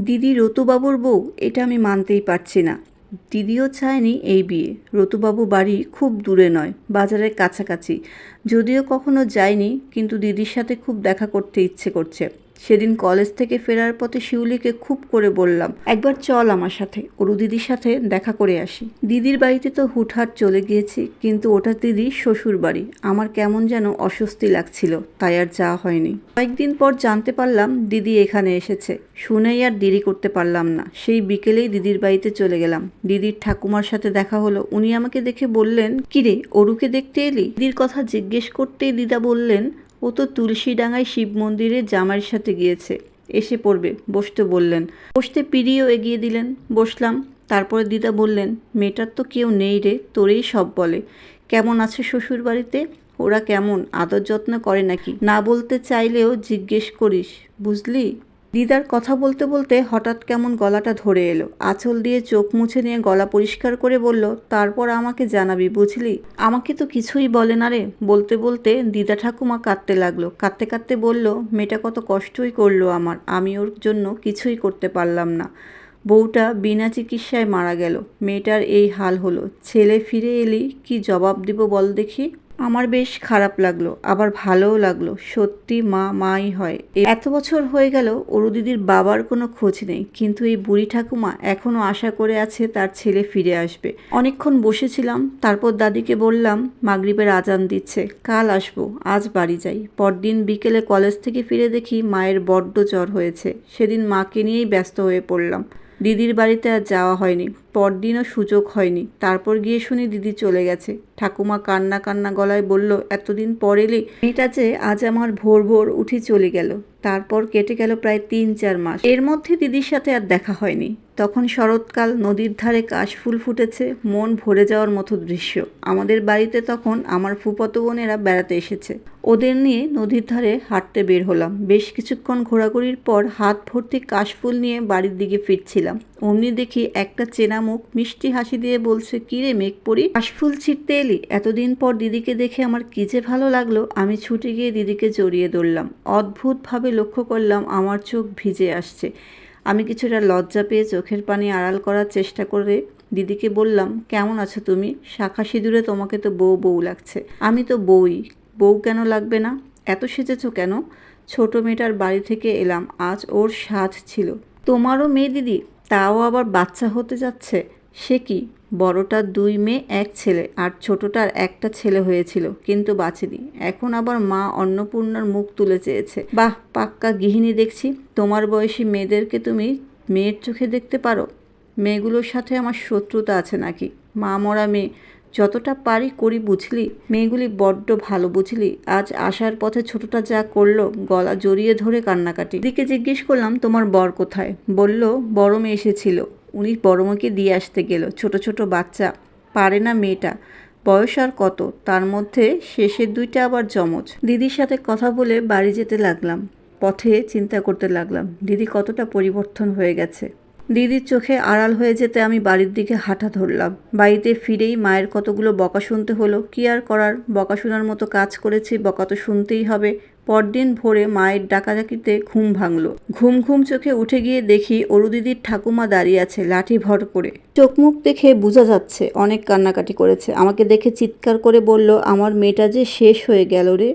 দিদি রতুবাবুর বউ, এটা আমি মানতেই পারছি না। দিদিও চায়নি এই বিয়ে। রতুবাবু বাড়ি খুব দূরে নয়, বাজারের কাছাকাছি। যদিও কখনো যাইনি, কিন্তু দিদির সাথে খুব দেখা করতে ইচ্ছে করছে। সেদিন কলেজ থেকে ফেরার পথে শিউলিকে খুব করে বললাম, একবার চল আমার সাথে, অরু দিদির সাথে দেখা করে আসি। দিদির বাড়িতে তো হুটহাট চলে গিয়েছি, কিন্তু ওটা দিদির শ্বশুর বাড়ি। আমার কেমন যেন অস্বস্তি লাগছিল, তাই আর যাওয়া হয়নি। কয়েকদিন পর জানতে পারলাম দিদি এখানে এসেছে। শুনেই আর দেরি করতে পারলাম না, সেই বিকেলেই দিদির বাড়িতে চলে গেলাম। দিদির ঠাকুমার সাথে দেখা হলো। উনি আমাকে দেখে বললেন, কিরে অরুকে দেখতে এলি? দিদির কথা জিজ্ঞেস করতেই দিদা বললেন, ও তো তুলসীডাঙায় শিব মন্দিরে জামাইয়ের সাথে গিয়েছে, এসে পড়বে, বসতে বললেন। বসতে পিড়িও এগিয়ে দিলেন, বসলাম। তারপরে দিদা বললেন, মেয়েটার তো কেউ নেই রে, তোরেই সব বলে। কেমন আছে শ্বশুর বাড়িতে? ওরা কেমন আদর যত্ন করে নাকি? না বলতে চাইলেও জিজ্ঞেস করিস, বুঝলি? দিদার কথা বলতে বলতে হঠাৎ কেমন গলাটা ধরে এলো। আঁচল দিয়ে চোখ মুছে নিয়ে গলা পরিষ্কার করে বলল, তারপর আমাকে জানাবি, বুঝলি? আমাকে তো কিছুই বলে না রে। বলতে বলতে দিদা ঠাকুমা কাঁদতে লাগলো। কাঁদতে কাঁদতে বলল, মেয়েটা কত কষ্টই করলো আমার, আমি ওর জন্য কিছুই করতে পারলাম না। বউটা বিনা চিকিৎসায় মারা গেল, মেয়েটার এই হাল হলো। ছেলে ফিরে এলি কি জবাব দিব বল দেখি? আমার বেশ খারাপ লাগলো, আবার ভালোও লাগলো। সত্যি মা মাই হয়। এত বছর হয়ে গেল অরু দিদির বাবার কোনো খোঁজ নেই, কিন্তু এই বুড়ি ঠাকুমা এখনো আশা করে আছে তার ছেলে ফিরে আসবে। অনেকক্ষণ বসেছিলাম, তারপর দাদিকে বললাম, মাগরিবের আজান দিচ্ছে, কাল আসবো, আজ বাড়ি যাই। পরদিন বিকেলে কলেজ থেকে ফিরে দেখি মায়ের বড্ড জ্বর হয়েছে। সেদিন মাকে নিয়েই ব্যস্ত হয়ে পড়লাম। দিদির বাড়িতে আর যাওয়া হয়নি, পরদিনও সুযোগ হয়নি। তারপর গিয়ে শুনি দিদি চলে গেছে। ঠাকুমা কান্না কান্না গলায় বলল, এতদিন পর এলি? মেয়েটা যে আজ আমার ভোর ভোর উঠে চলে গেল। তারপর কেটে গেল প্রায় ৩-৪ মাস। এর মধ্যে দিদির সাথে আর দেখা হয়নি। তখন শরৎকাল, নদীর ধারে কাশফুল ফুটেছে, মন ভরে যাওয়ার মতো দৃশ্য। আমাদের বাড়িতে তখন আমার ফুফাতো বোনেরা বেড়াতে এসেছে। ওদের নিয়ে নদীর ধারে হাঁটতে বের হলাম। বেশ কিছুক্ষণ ঘোরাঘুরির পর হাত ভর্তি কাশফুল নিয়ে বাড়ির দিকে ফিরছিলাম। অমনি দেখি একটা চেনা মুখ মিষ্টি হাসি দিয়ে বলছে, কিরে মেঘপরি, কাশফুল ছিঁড়তে এলি? এতদিন পর দিদিকে দেখে আমার কি যে ভালো লাগলো। আমি ছুটে গিয়ে দিদিকে জড়িয়ে ধরলাম। অদ্ভুতভাবে লক্ষ্য করলাম আমার চোখ ভিজে আসছে। আমি কিছুটা লজ্জা পেয়ে চোখের পানি আড়াল করার চেষ্টা করে দিদিকে বললাম, কেমন আছো তুমি? শাখা সিঁদুরে তোমাকে তো বউ বউ লাগছে। আমি তো বউই। বউ কেন লাগবে না? এত সেজেছো কেন? ছোট মেয়েটার বাড়ি থেকে এলাম, আজ ওর সাধ ছিল। তোমারও মেয়ে দিদি? তাও আবার বাচ্চা হতে যাচ্ছে? সে কি, বড়টার 2 মেয়ে 1 ছেলে, আর ছোটটার একটা ছেলে হয়েছিল, কিন্তু বাঁচেনি। এখন আবার মা অন্নপূর্ণার মুখ তুলে চেয়েছে। বাহ, পাক্কা গৃহিণী দেখছি। তোমার বয়সী মেয়েদেরকে তুমি মেয়ের চোখে দেখতে পারো? মেয়েগুলোর সাথে আমার শত্রুতা আছে নাকি? মা মরা মেয়ে, যতটা পারি করি, বুঝলি? মেয়েগুলি বড্ড ভালো, বুঝলি? আজ আসার পথে ছোটটা যা করলো, গলা জড়িয়ে ধরে কান্নাকাটি। দিকে জিজ্ঞেস করলাম, তোমার বর কোথায়? বলল, বড় মেয়ে এসেছিল, উনি বড় মেয়েকে দিয়ে আসতে গেল। ছোট ছোট বাচ্চা, পারে না মেয়েটা। বয়স আর কত, তার মধ্যে শেষের 2টা আবার যমজ। দিদির সাথে কথা বলে বাড়ি যেতে লাগলাম। পথে চিন্তা করতে লাগলাম, দিদি কতটা পরিবর্তন হয়ে গেছে। দিদির চোখে আড়াল হয়ে যেতে আমি বাড়ির দিকে হাঁটা ধরলাম। বাড়িতে ফিরেই মায়ের কতগুলো বকা শুনতে হলো। কি আর করার, বকা শোনার মতো কাজ করেছি, বকা তো শুনতেই হবে। পরদিন ভোরে মায়ের ডাকাডাকিতে ঘুম ভাঙলো। ঘুম ঘুম চোখে উঠে গিয়ে দেখি অরু দিদির ঠাকুমা দাঁড়িয়ে আছে লাঠি ভর করে। চোখ মুখ দেখে বোঝা যাচ্ছে অনেক কান্নাকাটি করেছে। আমাকে দেখে চিৎকার করে বলল, আমার মেয়েটা যে শেষ হয়ে গেল রে।